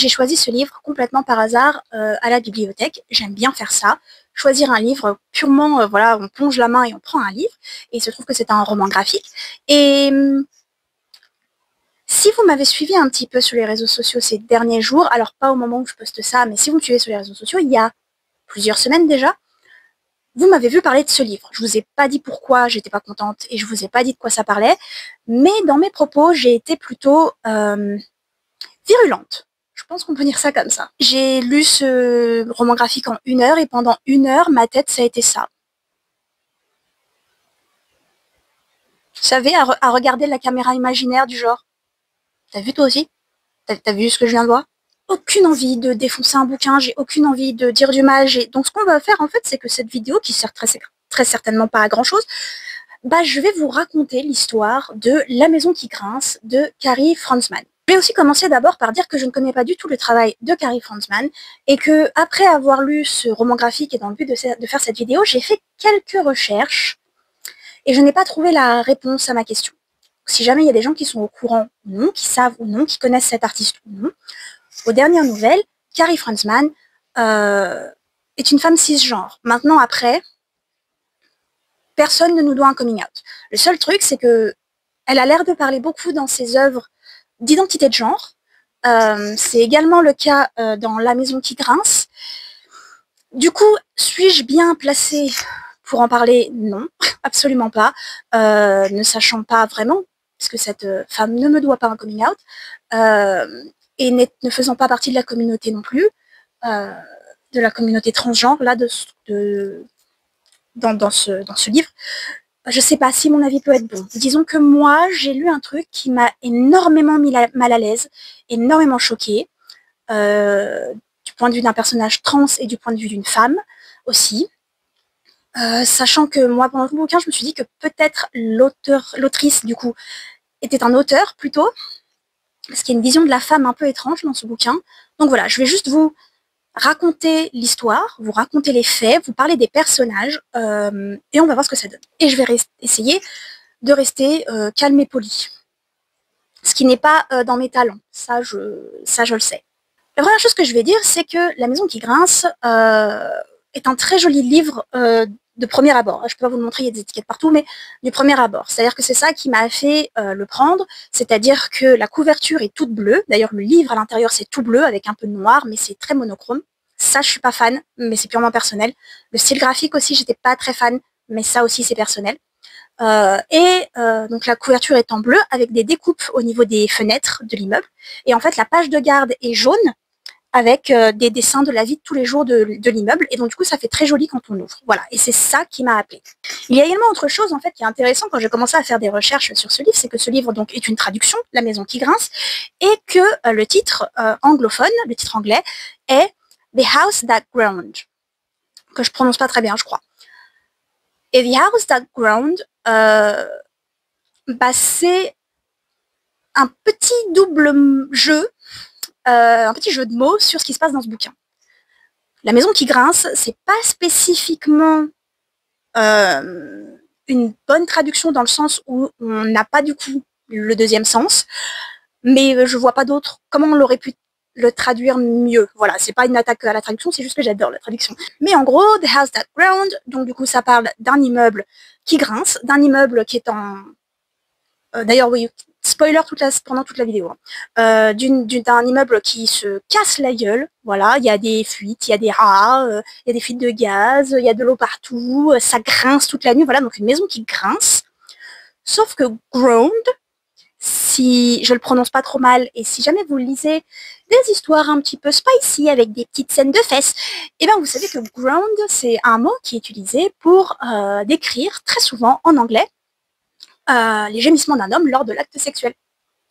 j'ai choisi ce livre complètement par hasard à la bibliothèque. J'aime bien faire ça. Choisir un livre purement, voilà, on plonge la main et on prend un livre. Et il se trouve que c'est un roman graphique. Et si vous m'avez suivi un petit peu sur les réseaux sociaux ces derniers jours, alors pas au moment où je poste ça, mais si vous me suivez sur les réseaux sociaux, il y a plusieurs semaines déjà, vous m'avez vu parler de ce livre. Je vous ai pas dit pourquoi j'étais pas contente et je vous ai pas dit de quoi ça parlait, mais dans mes propos, j'ai été plutôt virulente. Je pense qu'on peut dire ça comme ça. J'ai lu ce roman graphique en 1 heure et pendant 1 heure, ma tête, ça a été ça. Vous savez, à regarder la caméra imaginaire du genre. T'as vu toi aussi? T'as vu ce que je viens de voir? Aucune envie de défoncer un bouquin, j'ai aucune envie de dire du mal. Donc ce qu'on va faire en fait, c'est que cette vidéo, qui sert très certainement pas à grand chose, bah, je vais vous raconter l'histoire de La Maison qui grince de Carrie Franzman. Je vais aussi commencer d'abord par dire que je ne connais pas du tout le travail de Carrie Franzman et que après avoir lu ce roman graphique et dans le but de faire cette vidéo, j'ai fait quelques recherches et je n'ai pas trouvé la réponse à ma question. Si jamais il y a des gens qui sont au courant ou non, qui savent ou non, qui connaissent cet artiste ou non, aux dernières nouvelles, Carrie Franzman est une femme cisgenre. Maintenant, après, personne ne nous doit un coming out. Le seul truc, c'est que elle a l'air de parler beaucoup dans ses œuvres d'identité de genre. C'est également le cas dans La Maison qui grince. Du coup, suis-je bien placée pour en parler? Non, absolument pas. Ne sachant pas vraiment, puisque cette femme ne me doit pas un coming out, et ne faisant pas partie de la communauté non plus, de la communauté transgenre, là, dans ce livre. Je sais pas si mon avis peut être bon. Disons que moi, j'ai lu un truc qui m'a énormément mis mal à l'aise, énormément choquée, du point de vue d'un personnage trans et du point de vue d'une femme aussi. Sachant que moi, pendant tout le bouquin, je me suis dit que peut-être l'autrice, du coup, était un auteur plutôt, parce qu'il y a une vision de la femme un peu étrange dans ce bouquin. Donc voilà, je vais juste vous raconter l'histoire, vous raconter les faits, vous parler des personnages, et on va voir ce que ça donne. Et je vais essayer de rester calme et poli. Ce qui n'est pas dans mes talents, ça je le sais. La première chose que je vais dire, c'est que La Maison qui grince est un très joli livre de premier abord. Je peux pas vous le montrer, il y a des étiquettes partout, mais du premier abord. C'est-à-dire que c'est ça qui m'a fait le prendre, c'est-à-dire que la couverture est toute bleue. D'ailleurs, le livre à l'intérieur, c'est tout bleu avec un peu de noir, mais c'est très monochrome. Ça, je suis pas fan, mais c'est purement personnel. Le style graphique aussi, j'étais pas très fan, mais ça aussi, c'est personnel. Donc la couverture est en bleu avec des découpes au niveau des fenêtres de l'immeuble. Et en fait, la page de garde est jaune avec des dessins de la vie de tous les jours de l'immeuble. Et donc, du coup, ça fait très joli quand on ouvre. Voilà. Et c'est ça qui m'a appelé. Il y a également autre chose, en fait, qui est intéressant quand j'ai commencé à faire des recherches sur ce livre, c'est que ce livre, donc, est une traduction, La Maison qui grince, et que le titre anglophone, le titre anglais, est The House That Groaned, que je prononce pas très bien, je crois. Et The House That Groaned, c'est un petit double jeu, un petit jeu de mots sur ce qui se passe dans ce bouquin. La Maison qui grince, c'est pas spécifiquement une bonne traduction dans le sens où on n'a pas du coup le deuxième sens, mais je vois pas d'autre. Comment on l'aurait pu le traduire mieux? Voilà, c'est pas une attaque à la traduction, c'est juste que j'adore la traduction. Mais en gros, The House That Groaned, donc du coup ça parle d'un immeuble qui grince, d'un immeuble qui est en... D'ailleurs, oui, spoiler pendant toute la vidéo. D'un immeuble qui se casse la gueule. Voilà, il y a des fuites, il y a des rats, il y a des fuites de gaz, il y a de l'eau partout, ça grince toute la nuit. Voilà, donc une maison qui grince. Sauf que groaned, si je le prononce pas trop mal, et si jamais vous lisez des histoires un petit peu spicy avec des petites scènes de fesses, eh bien vous savez que groaned, c'est un mot qui est utilisé pour décrire très souvent en anglais les gémissements d'un homme lors de l'acte sexuel.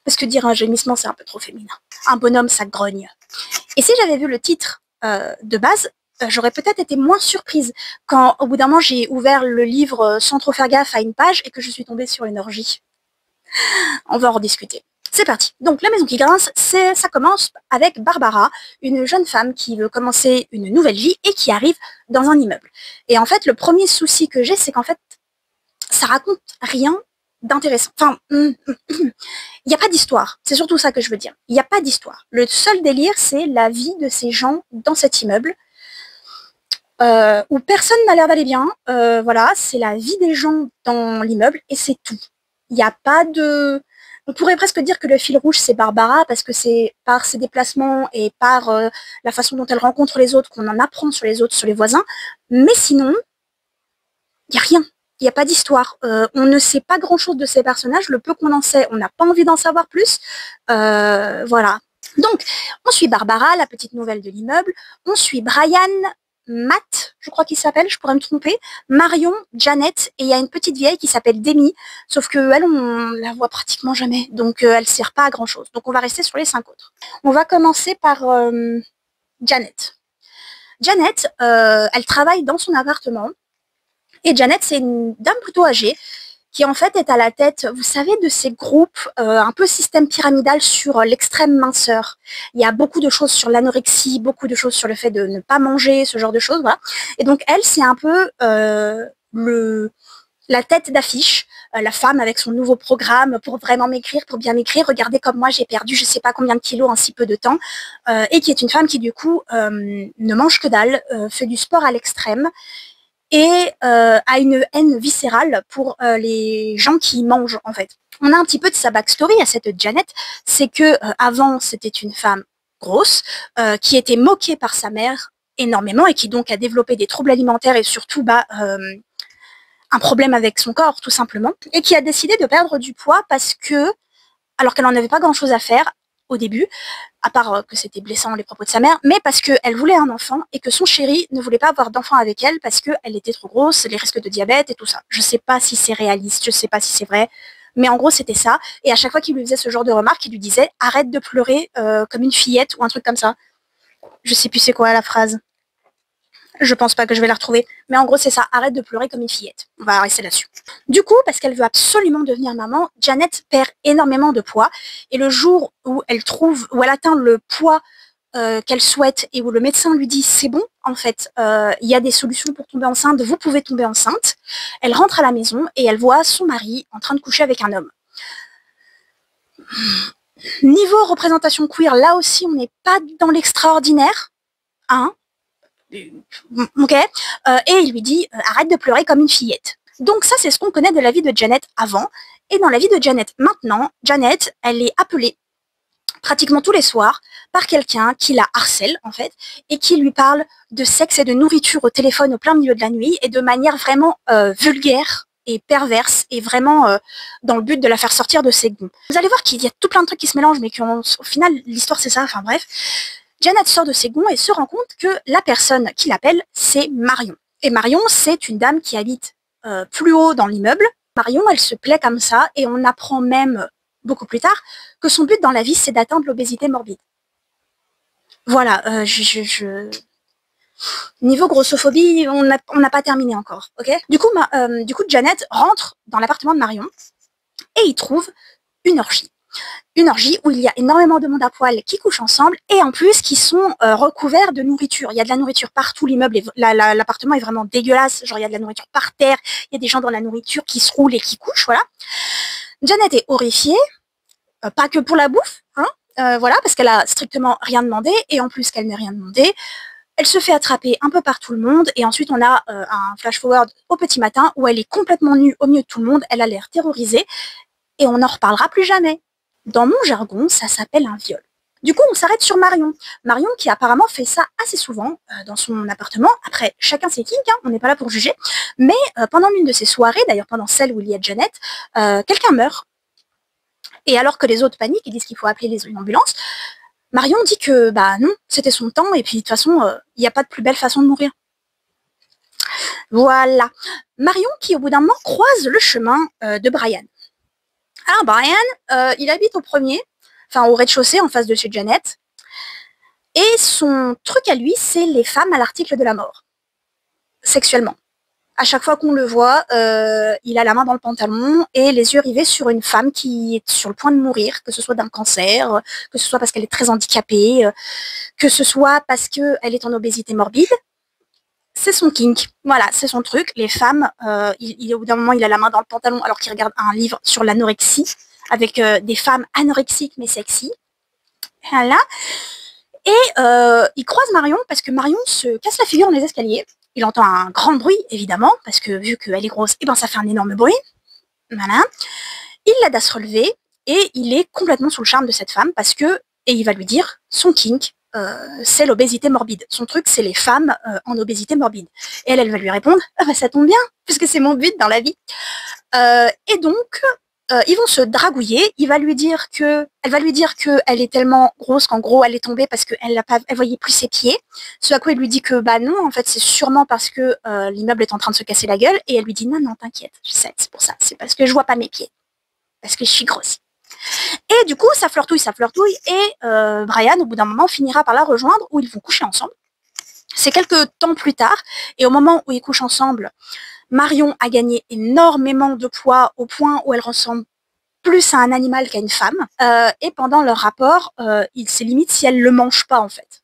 Parce que dire un gémissement, c'est un peu trop féminin. Un bonhomme, ça grogne. Et si j'avais vu le titre de base, j'aurais peut-être été moins surprise quand, au bout d'un moment, j'ai ouvert le livre sans trop faire gaffe à une page et que je suis tombée sur une orgie. On va en rediscuter. C'est parti. Donc, La Maison qui grince, ça commence avec Barbara, une jeune femme qui veut commencer une nouvelle vie et qui arrive dans un immeuble. Et en fait, le premier souci que j'ai, c'est qu'en fait, ça raconte rien d'intéressant. Enfin, il n'y a pas d'histoire. C'est surtout ça que je veux dire. Il n'y a pas d'histoire. Le seul délire, c'est la vie de ces gens dans cet immeuble où personne n'a l'air d'aller bien. Voilà, c'est la vie des gens dans l'immeuble et c'est tout. Il n'y a pas de... On pourrait presque dire que le fil rouge, c'est Barbara, parce que c'est par ses déplacements et par la façon dont elle rencontre les autres qu'on en apprend sur les autres, sur les voisins. Mais sinon, il n'y a rien. Il n'y a pas d'histoire. On ne sait pas grand-chose de ces personnages. Le peu qu'on en sait, on n'a pas envie d'en savoir plus. Voilà. Donc, on suit Barbara, la petite nouvelle de l'immeuble. On suit Brian, Matt, je crois qu'il s'appelle, je pourrais me tromper, Marion, Janet, et il y a une petite vieille qui s'appelle Demi, sauf qu'elle, on la voit pratiquement jamais, donc elle ne sert pas à grand-chose. Donc on va rester sur les 5 autres. On va commencer par Janet. Janet, elle travaille dans son appartement, et Janet, c'est une dame plutôt âgée, qui en fait est à la tête, vous savez, de ces groupes un peu système pyramidal sur l'extrême minceur. Il y a beaucoup de choses sur l'anorexie, beaucoup de choses sur le fait de ne pas manger, ce genre de choses, voilà. Et donc elle, c'est un peu la tête d'affiche, la femme avec son nouveau programme pour vraiment m'écrire, pour bien m'écrire. Regardez comme moi j'ai perdu je sais pas combien de kilos en si peu de temps, et qui est une femme qui du coup ne mange que dalle, fait du sport à l'extrême, et a une haine viscérale pour les gens qui mangent, en fait. On a un petit peu de sa backstory à cette Janet, c'est que avant c'était une femme grosse, qui était moquée par sa mère énormément et qui donc a développé des troubles alimentaires et surtout un problème avec son corps tout simplement, et qui a décidé de perdre du poids parce que, alors qu'elle n'en avait pas grand chose à faire au début, à part que c'était blessant les propos de sa mère, mais parce qu'elle voulait un enfant et que son chéri ne voulait pas avoir d'enfant avec elle parce qu'elle était trop grosse, les risques de diabète et tout ça. Je sais pas si c'est réaliste, je sais pas si c'est vrai, mais en gros c'était ça. Et à chaque fois qu'il lui faisait ce genre de remarques, il lui disait « arrête de pleurer comme une fillette » ou un truc comme ça. Je sais plus c'est quoi la phrase. Je pense pas que je vais la retrouver. Mais en gros, c'est ça. Arrête de pleurer comme une fillette. On va rester là-dessus. Du coup, parce qu'elle veut absolument devenir maman, Janet perd énormément de poids. Et le jour où elle atteint le poids qu'elle souhaite et où le médecin lui dit c'est bon, en fait, il y a des solutions pour tomber enceinte, vous pouvez tomber enceinte. Elle rentre à la maison et elle voit son mari en train de coucher avec un homme. Niveau représentation queer, là aussi, on n'est pas dans l'extraordinaire. Hein, ok, et il lui dit arrête de pleurer comme une fillette. Donc ça, c'est ce qu'on connaît de la vie de Janet avant. Et dans la vie de Janet maintenant, Janet, elle est appelée pratiquement tous les soirs par quelqu'un qui la harcèle en fait et qui lui parle de sexe et de nourriture au téléphone au plein milieu de la nuit et de manière vraiment vulgaire et perverse et vraiment dans le but de la faire sortir de ses gonds. Vous allez voir qu'il y a tout plein de trucs qui se mélangent mais au final l'histoire c'est ça, enfin bref. Janet sort de ses gonds et se rend compte que la personne qui l'appelle, c'est Marion. Et Marion, c'est une dame qui habite plus haut dans l'immeuble. Marion, elle se plaît comme ça et on apprend même, beaucoup plus tard, que son but dans la vie, c'est d'atteindre l'obésité morbide. Voilà, niveau grossophobie, on n'a pas terminé encore, ok ? Du coup, Janet rentre dans l'appartement de Marion et y trouve une orgie. Une orgie où il y a énormément de monde à poil qui couchent ensemble et en plus qui sont recouverts de nourriture. Il y a de la nourriture partout, l'immeuble, l'appartement est vraiment dégueulasse, genre il y a de la nourriture par terre, il y a des gens dans la nourriture qui se roulent et qui couchent, voilà. Janet est horrifiée, pas que pour la bouffe, hein, voilà, parce qu'elle a strictement rien demandé et en plus qu'elle n'a rien demandé, elle se fait attraper un peu par tout le monde et ensuite on a un flash forward au petit matin où elle est complètement nue au milieu de tout le monde, elle a l'air terrorisée et on n'en reparlera plus jamais. Dans mon jargon, ça s'appelle un viol. Du coup, on s'arrête sur Marion. Marion qui apparemment fait ça assez souvent dans son appartement. Après, chacun ses kinks, hein, on n'est pas là pour juger. Mais pendant l'une de ces soirées, d'ailleurs pendant celle où il y a Janet, quelqu'un meurt. Et alors que les autres paniquent et disent qu'il faut appeler une ambulance, Marion dit que bah non, c'était son temps et puis de toute façon, il n'y a pas de plus belle façon de mourir. Voilà. Marion qui au bout d'un moment croise le chemin de Brian. Alors Brian, il habite au premier, enfin au rez-de-chaussée en face de chez Janet. Et son truc à lui, c'est les femmes à l'article de la mort. Sexuellement. À chaque fois qu'on le voit, il a la main dans le pantalon et les yeux rivés sur une femme qui est sur le point de mourir, que ce soit d'un cancer, que ce soit parce qu'elle est très handicapée, que ce soit parce qu'elle est en obésité morbide. C'est son kink, voilà, c'est son truc. Les femmes, au bout d'un moment, il a la main dans le pantalon alors qu'il regarde un livre sur l'anorexie, avec des femmes anorexiques mais sexy. Voilà. Et il croise Marion parce que Marion se casse la figure dans les escaliers. Il entend un grand bruit, évidemment, parce que vu qu'elle est grosse, eh ben, ça fait un énorme bruit. Voilà. Il l'aide à se relever et il est complètement sous le charme de cette femme parce que, et il va lui dire, son kink, c'est l'obésité morbide. Son truc, c'est les femmes en obésité morbide. Et elle va lui répondre, ah bah ça tombe bien, puisque c'est mon but dans la vie. Et donc, ils vont se dragouiller. Elle va lui dire qu'elle est tellement grosse qu'en gros elle est tombée parce qu'elle voyait plus ses pieds. Ce à quoi il lui dit que bah non, en fait c'est sûrement parce que l'immeuble est en train de se casser la gueule. Et elle lui dit non, t'inquiète, je sais, c'est pour ça, c'est parce que je vois pas mes pieds, parce que je suis grosse. Et du coup, ça flirtouille, et Brian, au bout d'un moment, finira par la rejoindre où ils vont coucher ensemble. C'est quelques temps plus tard, et au moment où ils couchent ensemble, Marion a gagné énormément de poids au point où elle ressemble plus à un animal qu'à une femme. Et pendant leur rapport, c'est limite si elle le mange pas, en fait.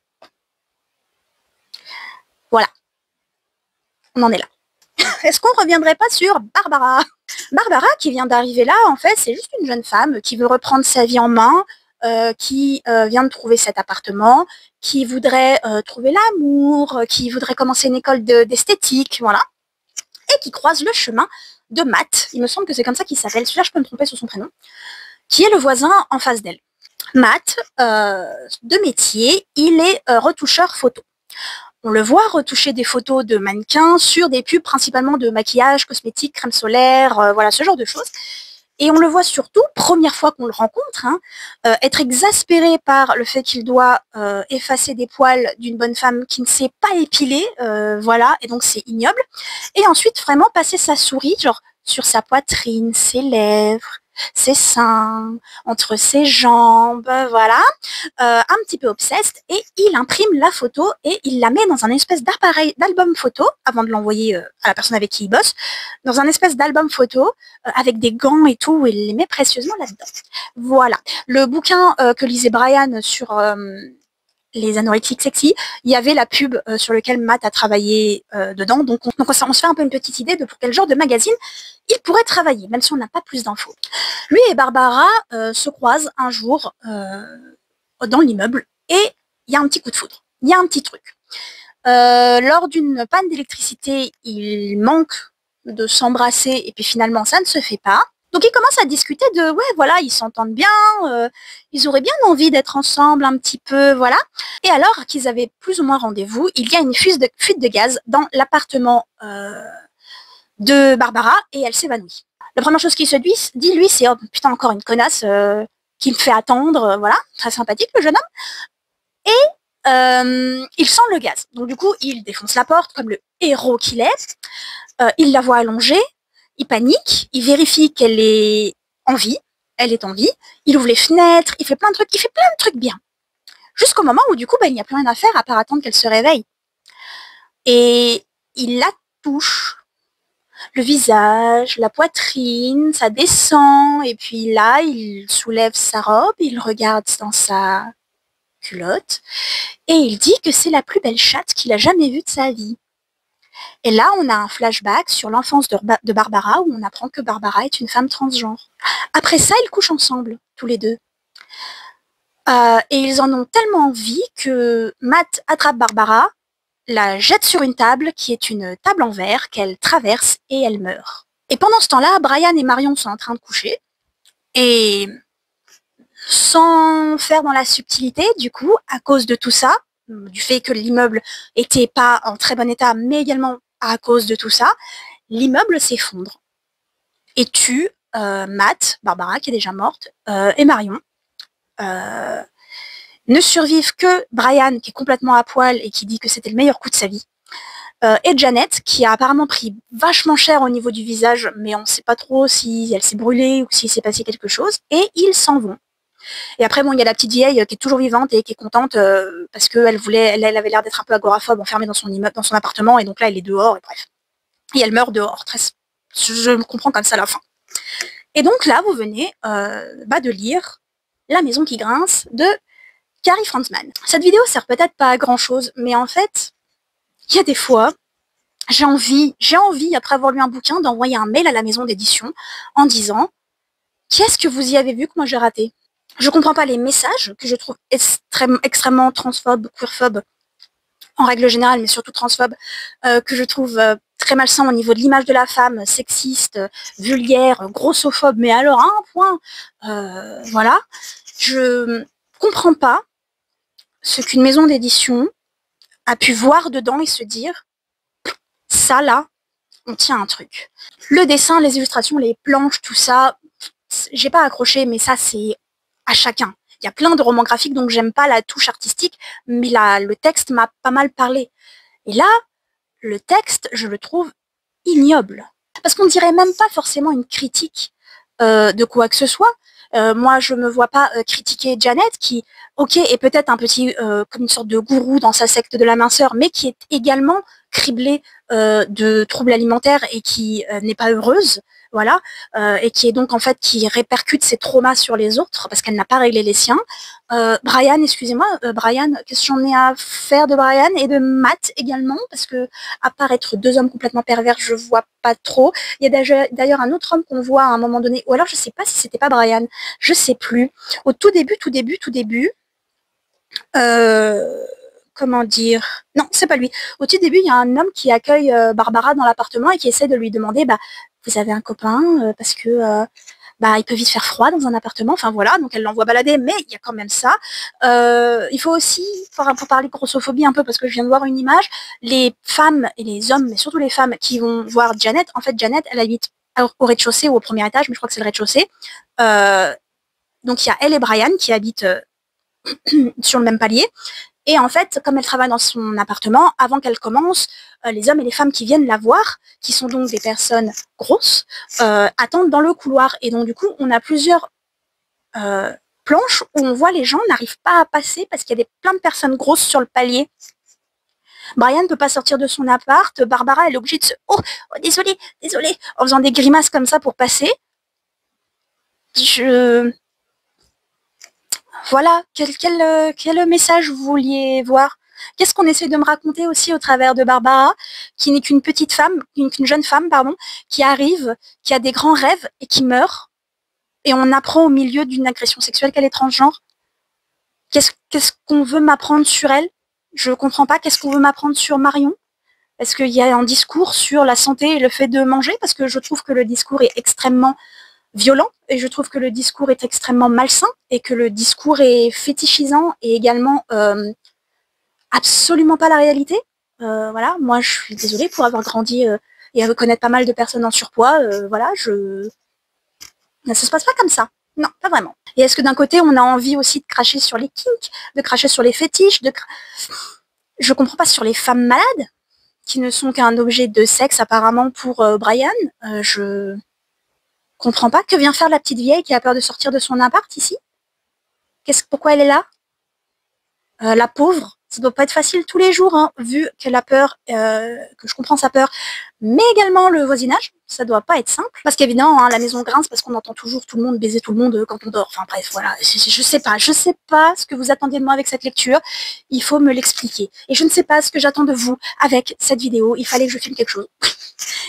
Voilà. On en est là. Est-ce qu'on reviendrait pas sur Barbara? Barbara, qui vient d'arriver là, en fait, c'est juste une jeune femme qui veut reprendre sa vie en main, qui vient de trouver cet appartement, qui voudrait trouver l'amour, qui voudrait commencer une école d'esthétique, voilà, et qui croise le chemin de Matt, il me semble que c'est comme ça qu'il s'appelle, celui-là je peux me tromper sur son prénom, qui est le voisin en face d'elle. Matt, de métier, il est retoucheur photo. On le voit retoucher des photos de mannequins sur des pubs principalement de maquillage, cosmétiques, crème solaire, voilà, ce genre de choses. Et on le voit surtout, première fois qu'on le rencontre, hein, être exaspéré par le fait qu'il doit effacer des poils d'une bonne femme qui ne sait pas épiler, voilà, et donc c'est ignoble. Et ensuite, vraiment passer sa souris, genre, sur sa poitrine, ses lèvres, ses seins, entre ses jambes, voilà, un petit peu obsessed, et il imprime la photo et il la met dans un espèce d'appareil, d'album photo, avant de l'envoyer à la personne avec qui il bosse, dans un espèce d'album photo, avec des gants et tout, et il les met précieusement là-dedans. Voilà. Le bouquin que lisait Brian sur les anorexiques sexy, il y avait la pub sur lequel Matt a travaillé dedans, donc on se fait un peu une petite idée de pour quel genre de magazine il pourrait travailler, même si on n'a pas plus d'infos. Lui et Barbara se croisent un jour dans l'immeuble et il y a un petit coup de foudre, il y a un petit truc. Lors d'une panne d'électricité, il manque de s'embrasser et puis finalement ça ne se fait pas. Donc ils commencent à discuter de, ouais, voilà, ils s'entendent bien, ils auraient bien envie d'être ensemble un petit peu, voilà. Et alors qu'ils avaient plus ou moins rendez-vous, il y a une fuite de gaz dans l'appartement de Barbara et elle s'évanouit. La première chose qu'il se dit, lui, c'est, oh putain, encore une connasse qui me fait attendre, voilà, très sympathique le jeune homme. Et il sent le gaz. Donc du coup, il défonce la porte comme le héros qu'il est. Il la voit allongée. Il panique, il vérifie qu'elle est en vie, elle est en vie, il ouvre les fenêtres, il fait plein de trucs bien. Jusqu'au moment où du coup, il n'y a plus rien à faire à part attendre qu'elle se réveille. Et il la touche, le visage, la poitrine, ça descend, et puis là, il soulève sa robe, il regarde dans sa culotte, et il dit que c'est la plus belle chatte qu'il a jamais vue de sa vie. Et là, on a un flashback sur l'enfance de Barbara, où on apprend que Barbara est une femme transgenre. Après ça, ils couchent ensemble, tous les deux. Et ils en ont tellement envie que Matt attrape Barbara, la jette sur une table, qui est une table en verre, qu'elle traverse et elle meurt. Et pendant ce temps-là, Brian et Marion sont en train de coucher. Et sans faire dans la subtilité, du coup, à cause de tout ça, du fait que l'immeuble était pas en très bon état, mais également à cause de tout ça, l'immeuble s'effondre et tue Matt, Barbara qui est déjà morte, et Marion. Ne survivent que Brian qui est complètement à poil et qui dit que c'était le meilleur coup de sa vie, et Janet qui a apparemment pris vachement cher au niveau du visage, mais on ne sait pas trop si elle s'est brûlée ou s'il s'est passé quelque chose, et ils s'en vont. Et après, bon, il y a la petite vieille qui est toujours vivante et qui est contente parce qu'elle elle avait l'air d'être un peu agoraphobe, enfermée dans son immeuble, dans son appartement, et donc là, elle est dehors, et bref. Et elle meurt dehors. Je me comprends comme ça à la fin. Et donc là, vous venez de lire La maison qui grince de Carrie Franzman. Cette vidéo sert peut-être pas à grand chose, mais en fait, il y a des fois, j'ai envie, après avoir lu un bouquin, d'envoyer un mail à la maison d'édition en disant « Qu'est-ce que vous y avez vu que moi j'ai raté ?» Je comprends pas les messages que je trouve extrêmement transphobes, queerphobes, en règle générale, mais surtout transphobes, que je trouve très malsains au niveau de l'image de la femme, sexiste, vulgaire, grossophobe, mais alors à un point, voilà. Je comprends pas ce qu'une maison d'édition a pu voir dedans et se dire « Ça, là, on tient un truc. » Le dessin, les illustrations, les planches, tout ça, j'ai pas accroché, mais ça, c'est à chacun. Il y a plein de romans graphiques, donc j'aime pas la touche artistique, mais le texte m'a pas mal parlé. Et là, le texte, je le trouve ignoble. Parce qu'on dirait même pas forcément une critique de quoi que ce soit. Moi, je me vois pas critiquer Janet, qui, ok, est peut-être un petit, comme une sorte de gourou dans sa secte de la minceur, mais qui est également criblée de troubles alimentaires et qui n'est pas heureuse, voilà, et qui est donc en fait qui répercute ses traumas sur les autres parce qu'elle n'a pas réglé les siens. Brian, excusez-moi, Brian, qu'est-ce que j'en ai à faire de Brian et de Matt également, parce que à part être deux hommes complètement pervers, je vois pas trop. Il y a d'ailleurs un autre homme qu'on voit à un moment donné, ou alors je sais pas si c'était pas Brian, je sais plus. Au tout début, comment dire? Non, c'est pas lui. Au tout début, il y a un homme qui accueille Barbara dans l'appartement et qui essaie de lui demander, bah, vous avez un copain parce que bah, il peut vite faire froid dans un appartement. Enfin voilà, donc elle l'envoie balader, mais il y a quand même ça. Il faut aussi, pour parler de grossophobie un peu, parce que je viens de voir une image, les femmes et les hommes, mais surtout les femmes qui vont voir Janet, en fait, Janet, elle habite au rez-de-chaussée ou au premier étage, mais je crois que c'est le rez-de-chaussée. Donc il y a elle et Brian qui habitent sur le même palier. Et en fait, comme elle travaille dans son appartement, avant qu'elle commence, les hommes et les femmes qui viennent la voir, qui sont donc des personnes grosses, attendent dans le couloir. Et donc du coup, on a plusieurs planches où on voit les gens n'arrivent pas à passer parce qu'il y a plein de personnes grosses sur le palier. Brian ne peut pas sortir de son appart. Barbara, elle est obligée de se... Oh, désolé, en faisant des grimaces comme ça pour passer. Voilà, quel message vous vouliez voir? Qu'est-ce qu'on essaie de me raconter aussi au travers de Barbara, qui n'est qu'une petite femme, qu'une jeune femme, pardon, qui arrive, qui a des grands rêves et qui meurt, et on apprend au milieu d'une agression sexuelle qu'elle est transgenre? Qu'est-ce qu'on veut m'apprendre sur elle? Je comprends pas. Qu'est-ce qu'on veut m'apprendre sur Marion? Est-ce qu'il y a un discours sur la santé et le fait de manger? Parce que je trouve que le discours est extrêmement violent et je trouve que le discours est extrêmement malsain et que le discours est fétichisant et également absolument pas la réalité. Voilà, moi je suis désolée pour avoir grandi et à connaître pas mal de personnes en surpoids. Voilà, ça se passe pas comme ça. Non, pas vraiment. Et est-ce que d'un côté on a envie aussi de cracher sur les kinks, de cracher sur les fétiches, je comprends pas, sur les femmes malades qui ne sont qu'un objet de sexe apparemment pour Brian. Je comprends pas. Que vient faire la petite vieille qui a peur de sortir de son appart ici? Pourquoi elle est là? La pauvre, ça doit pas être facile tous les jours, hein, vu qu'elle a peur, que je comprends sa peur, mais également le voisinage, ça doit pas être simple. Parce qu'évidemment, hein, la maison grince parce qu'on entend toujours tout le monde baiser tout le monde quand on dort. Enfin bref, voilà, je sais pas ce que vous attendiez de moi avec cette lecture, il faut me l'expliquer. Et je ne sais pas ce que j'attends de vous avec cette vidéo, il fallait que je filme quelque chose.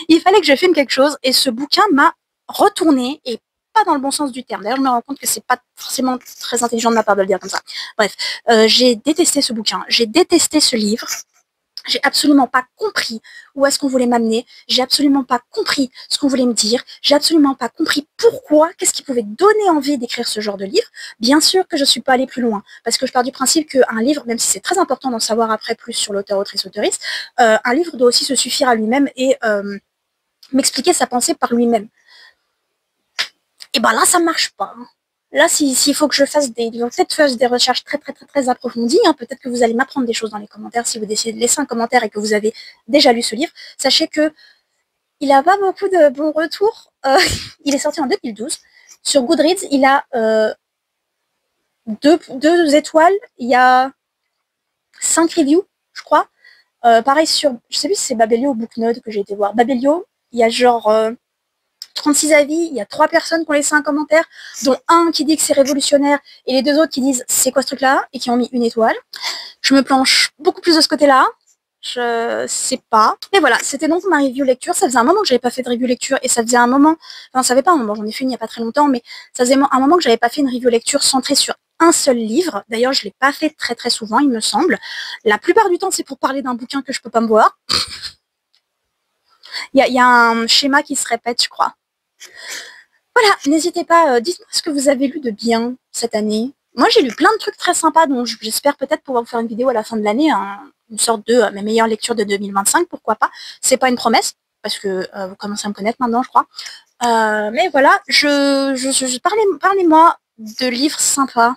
Il fallait que je filme quelque chose, et ce bouquin m'a retourné, et pas dans le bon sens du terme. D'ailleurs, je me rends compte que c'est pas forcément très intelligent de ma part de le dire comme ça. Bref, j'ai détesté ce bouquin, j'ai détesté ce livre. J'ai absolument pas compris où est-ce qu'on voulait m'amener. J'ai absolument pas compris ce qu'on voulait me dire. J'ai absolument pas compris pourquoi, qu'est-ce qui pouvait donner envie d'écrire ce genre de livre. Bien sûr que je suis pas allée plus loin, parce que je pars du principe qu'un livre, même si c'est très important d'en savoir après plus sur l'auteur, autrice, auteuriste, un livre doit aussi se suffire à lui-même et m'expliquer sa pensée par lui-même. Et ben là, ça marche pas. Là, s'il faut que je fasse peut-être des recherches très approfondies, hein, peut-être que vous allez m'apprendre des choses dans les commentaires si vous décidez de laisser un commentaire et que vous avez déjà lu ce livre. Sachez que il n'a pas beaucoup de bons retours. Il est sorti en 2012. Sur Goodreads, il a 2 étoiles. Il y a 5 reviews, je crois. Pareil sur, je sais plus si c'est Babelio ou Booknode que j'ai été voir. Babelio, il y a genre 36 avis, il y a 3 personnes qui ont laissé un commentaire, dont un qui dit que c'est révolutionnaire et les 2 autres qui disent c'est quoi ce truc-là et qui ont mis 1 étoile. Je me planche beaucoup plus de ce côté-là. Je sais pas. Mais voilà, c'était donc ma review lecture. Ça faisait un moment que j'avais pas fait de review lecture et ça faisait un moment, enfin ça fait pas un moment, j'en ai fait une il y a pas très longtemps, mais ça faisait un moment que j'avais pas fait une review lecture centrée sur un seul livre. D'ailleurs, je l'ai pas fait très souvent, il me semble. La plupart du temps, c'est pour parler d'un bouquin que je peux pas me boire. Il y a un schéma qui se répète, je crois. Voilà, n'hésitez pas, dites-moi ce que vous avez lu de bien cette année. Moi, j'ai lu plein de trucs très sympas, donc j'espère peut-être pouvoir vous faire une vidéo à la fin de l'année, une sorte de mes meilleures lectures de 2025, pourquoi pas. C'est pas une promesse, parce que vous commencez à me connaître maintenant, je crois. Mais voilà, parlez-moi de livres sympas,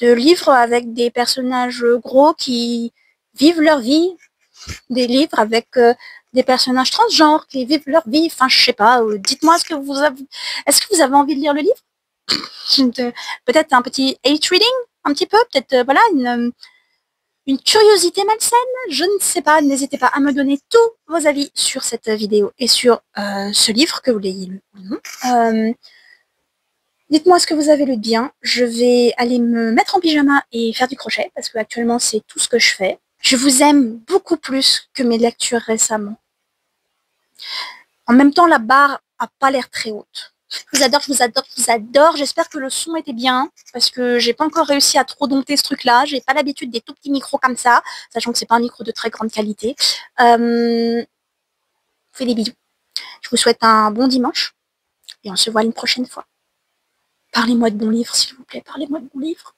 de livres avec des personnages gros qui vivent leur vie, des livres avec des personnages transgenres qui vivent leur vie. Enfin, je sais pas. Dites-moi, est-ce que vous avez envie de lire le livre? Peut-être un petit hate reading, un petit peu. Peut-être, voilà, une curiosité malsaine. Je ne sais pas. N'hésitez pas à me donner tous vos avis sur cette vidéo et sur ce livre, que vous l'ayez lu ou non. Dites-moi ce que vous avez lu de bien. Je vais aller me mettre en pyjama et faire du crochet, parce que actuellement, c'est tout ce que je fais. Je vous aime beaucoup plus que mes lectures récemment. En même temps, la barre a pas l'air très haute. Je vous adore, je vous adore, je vous adore. J'espère que le son était bien, parce que j'ai pas encore réussi à trop dompter ce truc-là. J'ai pas l'habitude des tout petits micros comme ça, sachant que c'est pas un micro de très grande qualité. Je vous fais des bisous. Je vous souhaite un bon dimanche, et on se voit une prochaine fois. Parlez-moi de bons livres, s'il vous plaît. Parlez-moi de bons livres.